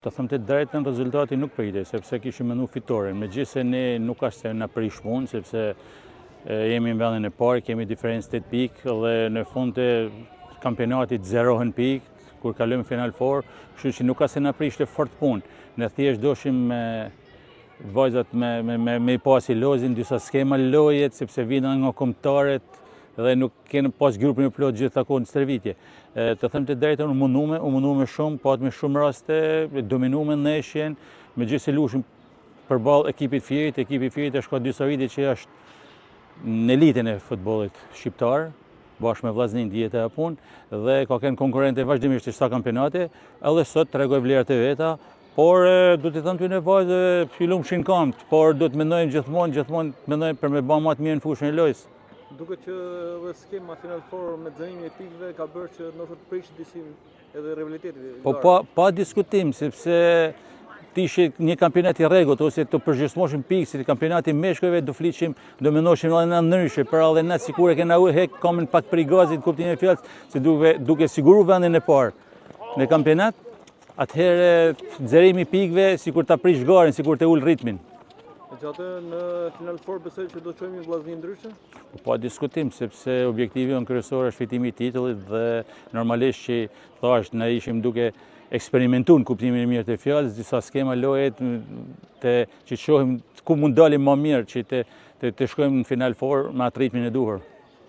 Të thëmë të drejtën, rezultati nuk pritej, sepse kishim menu fitoren. Megjithëse ne nuk ashtë se në prish punë, sepse jemi në vendin e parë, kemi diferencë 8 pikë dhe në fund të kampionatit 0 pikë, kur kalojmë Final Four, kështu që nuk ashtë se në prish të fort punë. Ne thjesht doshim vajzat me i pasi lozin, disa skema lojet, sepse vina nga kombëtarët dhe nuk kene pas grupin e plot gjithë takon stërvitje. Të thëmë të drejtën, u mundume shumë, pat me shumë raste, dominume në neshjen, me gjithë se lushim përballë ekipit Fierit është ka disa vite që është në elitën e futbollit shqiptar, bashkë me vllaznin djeta e punë, dhe ka kënë konkurrente vazhdimisht të çdo kampionate, edhe sot tregoj vlerat e veta, por do të thëmë ty në vajzë fillum shinkamt, por do të mendojmë gjithmonë mendojmë për me ba më të mirë në fushën e lojës. Duke që dhe skema Final Four me zënimin e pikëve ka bërë që në të prish disi edhe rivaliteti. Po pa diskutim, sepse të ishe një kampionat i rregullt ose të përgjithmoshim pikë, si kampionati meshkujve, do fliqim, do mendoshim edhe në ndryshe, për edhe na sikur e kena hek kamen pak për i gazit, kuptimin e fjalës, se duke siguru vendin e parë në kampionat, atëherë nxjerrimi i pikëve sikur ta prish garin, sikur të ul ritmin. Gjatë në Final Four besoj që do të çojmë një vllazni ndryshe? Pa diskutim, sepse objektivi në kryesor është fitimi i titullit dhe normalisht që thash ne ishim duke eksperimentuar në kuptimin e mirë të fjalës, disa skema lojet që shohim ku mund dalim më mirë që të shkojmë në Final Four me atë ritmin e duhur.